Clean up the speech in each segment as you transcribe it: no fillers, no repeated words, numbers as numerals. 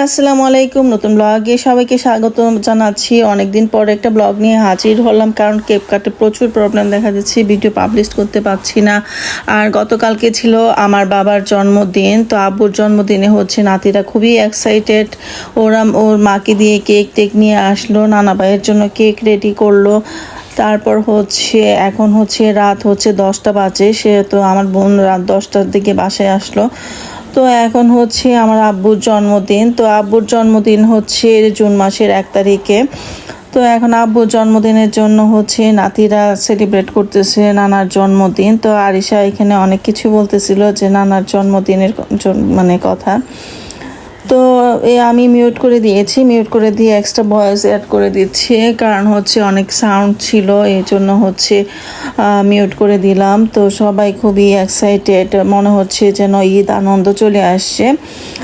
আসসালামু আলাইকুম। নতুন ব্লগে সবাইকে স্বাগত জানাচ্ছি। অনেকদিন পরে একটা ব্লগ নিয়ে হাজির হলাম, কারণ কেক কাটে প্রচুর প্রবলেম দেখা যাচ্ছে, ভিডিও পাবলিশ করতে পারছি না। আর গতকালকে ছিল আমার বাবার জন্মদিন, তো আব্বুর জন্মদিনে হচ্ছে নাতিরা খুবই এক্সাইটেড। ওর মাকে দিয়ে কেক টেক নিয়ে আসলো, নানা ভাইয়ের জন্য কেক রেডি করলো। তারপর হচ্ছে এখন হচ্ছে রাত হচ্ছে 10টা বাজে, সে তো আমার বোন রাত 10টার দিকে বাসায় আসলো। তো এখন হচ্ছে আমার আব্বুর জন্মদিন, তো আব্বুর জন্মদিন হচ্ছে জুন মাসের 1 তারিখে। তো এখন আব্বুর জন্মদিনের জন্য হচ্ছে নাতিরা সেলিব্রেট করতেছে নানার জন্মদিন। তো আরিশা এখানে অনেক কিছু বলতেছিল যে নানার জন্মদিনের মানে কথা। তো আমি মিউট করে দিয়েছি, মিউট করে দিয়ে এক্সট্রা ভয়েস অ্যাড করে দিচ্ছি, কারণ হচ্ছে অনেক সাউন্ড ছিল, এই জন্য হচ্ছে মিউট করে দিলাম। তো সবাই খুবই এক্সাইটেড, মনে হচ্ছে যেন ঈদ আনন্দ চলে আসছে।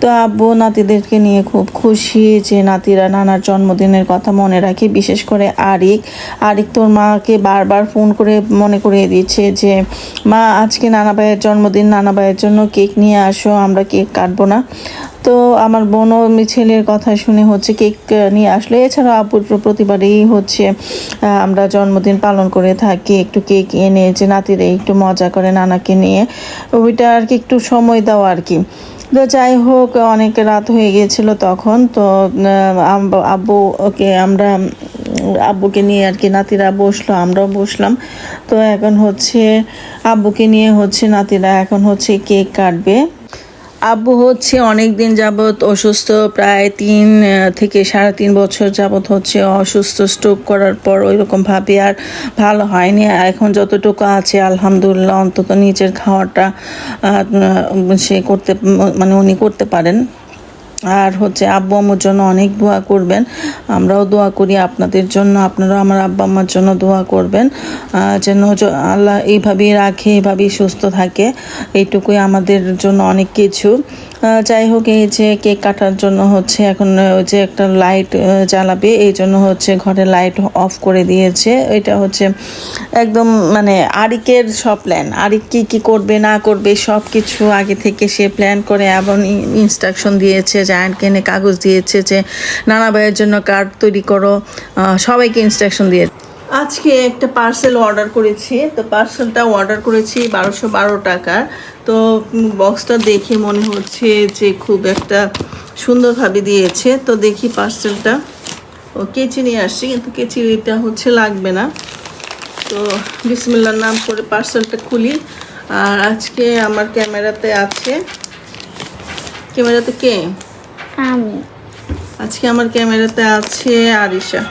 তো আব্বু নাতিদেরকে নিয়ে খুব খুশি যে নাতিরা নানার জন্মদিনের কথা মনে রাখি, বিশেষ করে আরিক তোর মাকে বারবার ফোন করে মনে করিয়ে দিচ্ছে যে মা আজকে নানা ভাইয়ের জন্মদিন, নানা ভাইয়ের জন্য কেক নিয়ে আসো, আমরা কেক কাটবো না। তো আমার বোনও ছেলের কথা শুনে হচ্ছে কেক নিয়ে আসলো। এছাড়াও আব্বুর প্রতিবারই হচ্ছে আমরা জন্মদিন পালন করে থাকি, একটু কেক এনে যে নাতিরা একটু মজা করে নানাকে নিয়ে, ওইটা আর কি একটু সময় দাও আর কি। তো যাই হোক, অনেক রাত হয়ে গিয়েছিল তখন। তো আব্বুকে নিয়ে আর কি নাতিরা বসলো, আমরাও বসলাম। তো এখন হচ্ছে আব্বুকে নিয়ে হচ্ছে নাতিরা এখন হচ্ছে কেক কাটবে। আব্বু হচ্ছে অনেক দিন যাবৎ অসুস্থ, প্রায় 3 থেকে 3.5 বছর যাবৎ হচ্ছে অসুস্থ। স্ট্রোক করার পর ওইরকম ভাবে আর ভালো হয়নি। এখন যতটুকু আছে আলহামদুলিল্লাহ, অন্তত নিজের খাওয়াটা সে করতে মানে উনি করতে পারেন। আর হচ্ছে আব্বু আম্মুর জন্য অনেক দোয়া করবেন, আমরাও দোয়া করি আপনাদের জন্য, আপনারাও আমার আব্বা আম্মার জন্য দোয়া করবেন যেন আল্লাহ এইভাবেই রাখে, এইভাবেই সুস্থ থাকে। এইটুকুই আমাদের জন্য অনেক কিছু। যাই হোক, এই যে কেক কাটার জন্য হচ্ছে এখন ওই যে একটা লাইট জ্বালাবে, এই জন্য হচ্ছে ঘরে লাইট অফ করে দিয়েছে। এটা হচ্ছে একদম মানে আরিকের সব প্ল্যান, আরিক কী করবে না করবে সব কিছু আগে থেকে সে প্ল্যান করে এবং ইনস্ট্রাকশন দিয়েছে, জায়ান্টকে এনে কাগজ দিয়েছে যে নানা ভাইয়ের জন্য কার্ড তৈরি করো, সবাইকে ইনস্ট্রাকশন দিয়েছে। আজকে একটা পার্সেল অর্ডার করেছি, তো পার্সেলটা অর্ডার করেছি 1212 টাকার। তো বক্সটা দেখে মনে হচ্ছে যে খুব একটা সুন্দরভাবে দিয়েছে। তো দেখি পার্সেলটা, ও কেচি নিয়ে আসছি, কিন্তু কেচিটা হচ্ছে লাগবে না। তো বিসমিল্লাহর নাম করে পার্সেলটা খুলি। আর আজকে আমার ক্যামেরাতে আছে, ক্যামেরাতে কে? আমি। আজকে আমার ক্যামেরাতে আছে আরিশা।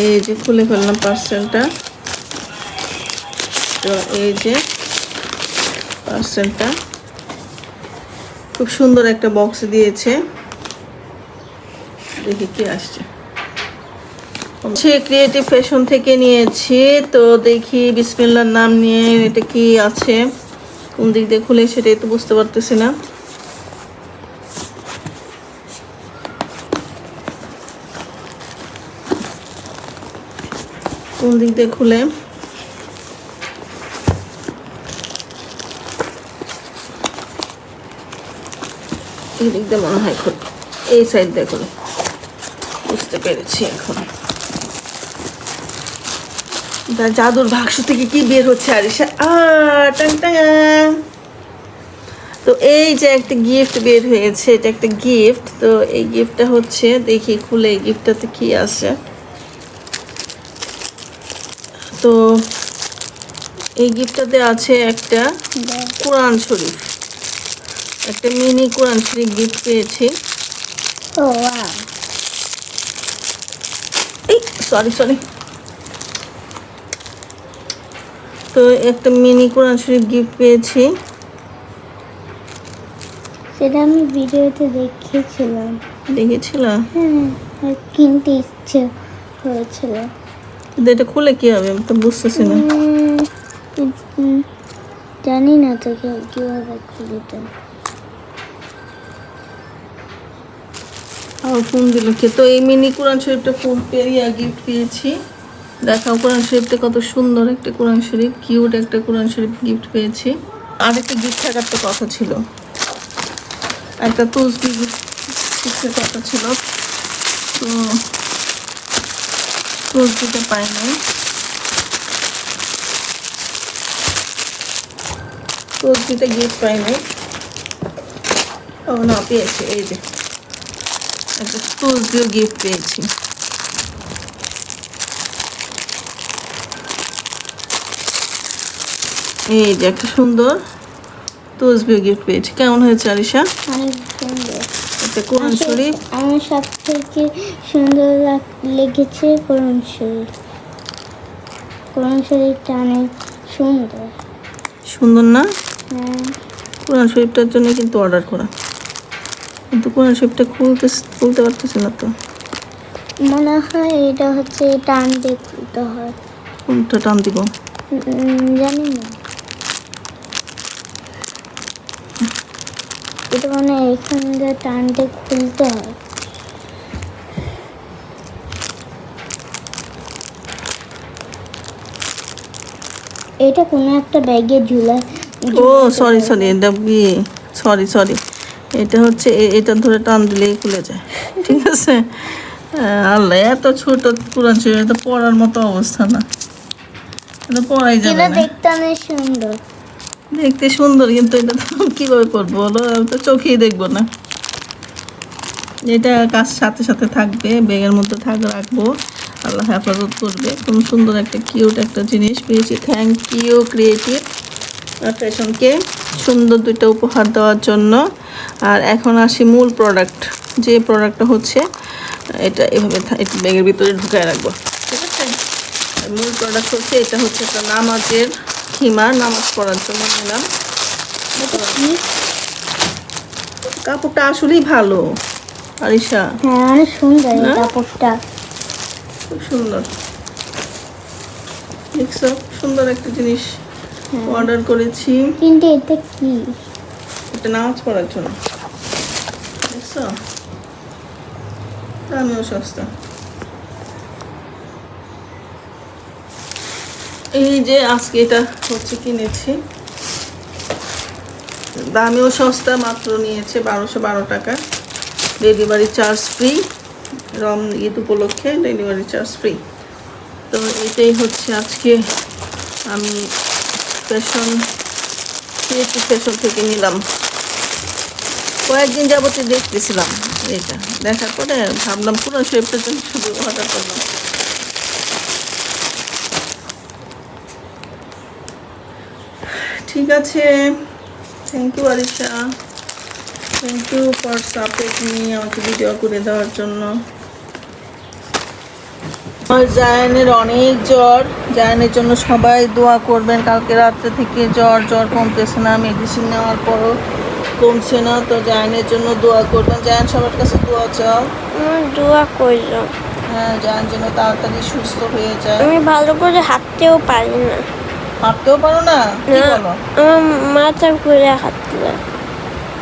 এই যে খুলে ফেললাম পার্সেলটা। তো এই যে পার্সেলটা খুব সুন্দর একটা বক্স দিয়েছে, দেখি কি আসছে। ক্রিয়েটিভ ফ্যাশন থেকে নিয়েছি। তো দেখি বিসমিল্লাহর নাম নিয়ে এটা কি আছে, কোন দিক দিয়ে খুলে সেটাই তো বুঝতে পারতেছি না। কোন দিক দিয়ে খুলে, এই দিক দিয়ে মনে হয় খুলে, এই সাইড দিয়ে খুলে, বুঝতে পেরেছি এখন। জাদুর বাক্স থেকে কি বের হচ্ছে আরিশা? Tongue tongue. তো এই যে একটা গিফট বের হয়েছে, এটা একটা গিফট। তো এই গিফটটা হচ্ছে, দেখি খুলে এই গিফটটাতে কি আছে। তো এই গিফটটাতে আছে একটা কোরআন শরীফ, একটা মিনি কোরআন শরীফ গিফট পেয়েছি। ও ওয়াও, এই সরি। তো একটা মিনি কোরআন শরীফ গিফট পেয়েছি। সেটা আমি ভিডিওতে দেখেছিলাম। দেখেছিলাম? হ্যাঁ, আর কিনতে ইচ্ছে হয়েছিল। এটা খুলে কি হবে আমি তো বুঝতেছি না। জানি না তো কিভাবে খুলিটা। ফোন দিল কে? তো এই মিনি কোরআন শরীফটা ফুল পেরিয়া গিফট পেয়েছি। দেখাও কোরআন শরীফটা কত সুন্দর একটা কোরআন শরীফ, কিউট একটা কোরআন শরীফ গিফট পেয়েছি। আরেকটা গিফট থাকার তো কথা ছিল, একটা তসবি গিফটের কথা ছিল, তো তসবিটা পাই নাই, তসবিটা গিফট পাই নাই। ও না, পেয়েছি, এই যে একটা তসবিও গিফট পেয়েছি। এই যে একটা সুন্দর তসবিও গিফট পেয়েছি। কেমন হয়েছে আলিশা? অনেক সুন্দর। একটা কোরআন শরীফ। আমার সব থেকে সুন্দর লেগেছে কোরআন শরীফ। কোরআন শরীফটা অনেক সুন্দর। সুন্দর না? হ্যাঁ, কোরআন শরীফটার জন্য কিন্তু অর্ডার করা, কিন্তু কোরআন শরীফটা খুলতে পারতেছে না তো। মনে হয় এটা হচ্ছে টান দিয়ে খুলতে হয়। কোনটা টান দিব? জানি না, এটা মানে এখান দিয়ে টান দিয়ে খুলতে হয়। এটা কোনো একটা ব্যাগে ও সরি, এটা সরি, এটা হচ্ছে এটা ধরে টান দিলেই খুলে যায়। ঠিক আছে। আল্লাহ, এত ছোট কোরআন শরীফ, এটা পড়ার মতো অবস্থা না, এটা পড়াই যাবে এটা না। দেখতে অনেক সুন্দর। দেখতে সুন্দর, কিন্তু এটা তো কীভাবে পড়বো বলো, আমি তো চোখেই দেখবো না। এটা কাজ সাথে সাথে থাকবে, ব্যাগের মধ্যে রাখবো, আল্লাহ হেফাজত করবে। খুব সুন্দর একটা কিউট একটা জিনিস পেয়েছি। থ্যাংক ইউ ক্রিয়েটিভ ফ্যাশনকে সুন্দর দুইটা উপহার দেওয়ার জন্য। আর এখন আসি মূল প্রোডাক্ট, যে প্রোডাক্টটা হচ্ছে এটা এভাবে ব্যাগের ভিতরে ঢুকায় রাখবো। ঠিক আছে। আর মূল প্রোডাক্ট হচ্ছে এটা হচ্ছে একটা নামাজের খিমার, নামাজ পড়ার জন্য নিলাম। কাপড়টা আসলেই ভালো আলিশা। হ্যাঁ, অনেক সুন্দর এই কাপড়টা। খুব সুন্দর, দেখছো? সুন্দর একটা জিনিস অর্ডার করেছি। কিন্তু এটা কি? এটা নামাজ পড়ার জন্য, দেখছো? দামিও সস্তা। এই যে আজকে এটা হচ্ছে কিনেছি, দামিও সস্তা, মাত্র নিয়েছে 1212 টাকা। ডেলিভারি চার্জ ফ্রি, ঈদ উপলক্ষে ডেলিভারি চার্জ ফ্রি। তো এটাই হচ্ছে আজকে আমি ক্রিয়েটিভ ফ্যাশন থেকে নিলাম। কয়েকদিন যাবতীয় দেখতেছিলাম, এটা দেখার পরে ভাবলাম কোরআন শরীফটার জন্য শুধু অর্ডার করলাম। ঠিক আছে, thank you Alisha, thank you for support me, আমাকে ভিডিও করে দেওয়ার জন্য। আমার জায়ানের অনেক জ্বর, জায়ানের জন্য সবাই দোয়া করবেন। কালকে রাত্রে থেকে জ্বর কমতেছে না, মেডিসিন নেওয়ার পরও কমছে না, তো জায়ানের জন্য দোয়া করবেন। জায়ান সবার কাছে দোয়া চাও। দোয়া করলাম। হ্যাঁ, জায়ান যেন তাড়াতাড়ি সুস্থ হয়ে যায়। আমি ভালো করে হাঁটতেও পারি না। হাঁটতেও পারো না? কি বলো? আমার মাথা ঘুরে হাঁটলে।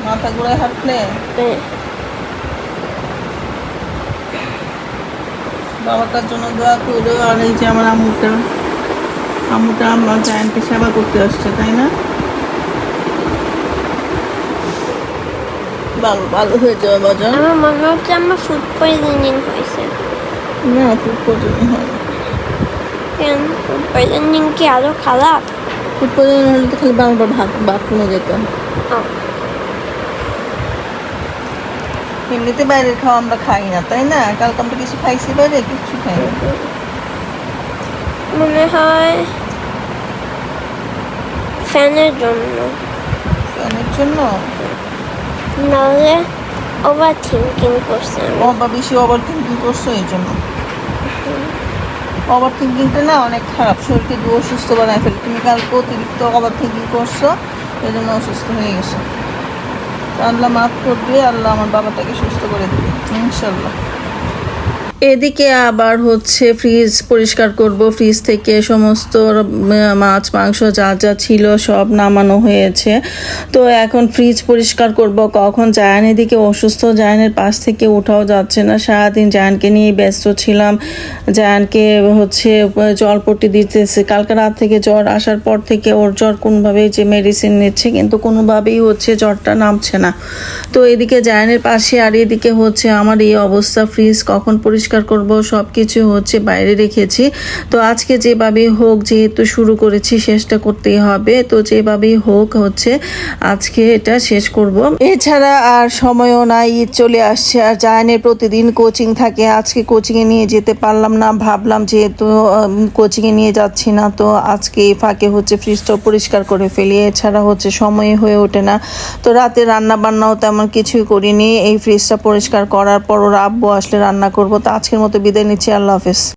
মাথা ঘুরায় হাঁটলে? বাবাটার জন্য দোয়া করো। আর এই যে আমার আম্মুটা আমার জায়ানকে সেবা করতে আসছে, তাই না? ভালো হয়ে যাবে বাজার। আমার মনে হচ্ছে আমার ফুড পয়জনিং হয়েছে। না, ফুড পয়জনিং হয় না। কেন? ফুড পয়জনিং কি আরো খারাপ? ফুড পয়জনিং হলে তো খালি বারবার বাথরুমে যেতাম। এমনিতে বাইরের খাওয়া আমরা খাই না, তাই না? কালকে আমরা কিছু খাইছি বাইরে, কিছু খাই না। মনে হয় ফ্যানের জন্য। ফ্যানের জন্য? নাহলে ওভার থিঙ্কিং করছে। বেশি ওভার থিঙ্কিং করছো এই জন্য। ওভার থিঙ্কিংটা না অনেক খারাপ, শরীরকে অসুস্থ বানায় ফেলে। তুমি কালকে অতিরিক্ত ওভার থিঙ্কিং করছো, এই জন্য অসুস্থ হয়ে গেছো। আল্লাহ মাফ করবে, আল্লাহ আমার বাবাটাকে সুস্থ করে দেবে ইনশাল্লাহ। এদিকে আবার হচ্ছে ফ্রিজ পরিষ্কার করব, ফ্রিজ থেকে সমস্ত মাছ মাংস যা যা ছিল সব নামানো হয়েছে। তো এখন ফ্রিজ পরিষ্কার করব, কখন জায়ান এদিকে অসুস্থ, জায়ানের পাশ থেকে উঠাও যাচ্ছে না, সারাদিন জায়ানকে নিয়ে ব্যস্ত ছিলাম। জায়ানকে হচ্ছে জলপট্টি দিতেছে, কালকে রাত থেকে জ্বর আসার পর থেকে ওর জ্বর কোনোভাবেই যে মেডিসিন নিচ্ছে কিন্তু কোনোভাবেই হচ্ছে জ্বরটা নামছে না। তো এদিকে জায়ানের পাশে আর এদিকে হচ্ছে আমার এই অবস্থা, ফ্রিজ কখন পরিষ্কার করব সব কিছু হচ্ছে বাইরে রেখেছি। তো আজকে যেভাবেই হোক, যেহেতু শুরু করেছি শেষটা করতেই হবে, তো যেভাবেই হোক হচ্ছে আজকে এটা শেষ করব। এছাড়া আর সময়ও নাই, ঈদ চলে আসছে আর জায়ানের প্রতিদিন কোচিং থাকে, আজকে কোচিংয়ে নিয়ে যেতে পারলাম না, ভাবলাম যেহেতু কোচিংয়ে নিয়ে যাচ্ছি না তো আজকে এই ফাঁকে হচ্ছে ফ্রিজটা পরিষ্কার করে ফেলি, এছাড়া হচ্ছে সময় হয়ে ওঠে না। তো রাতে রান্না বান্নাও তেমন কিছুই করিনি, এই ফ্রিজটা পরিষ্কার করার পর ওর আব্বু আসলে রান্না করব। তো আজকের মতো বিদায় নিচ্ছি, আল্লাহ হাফেজ।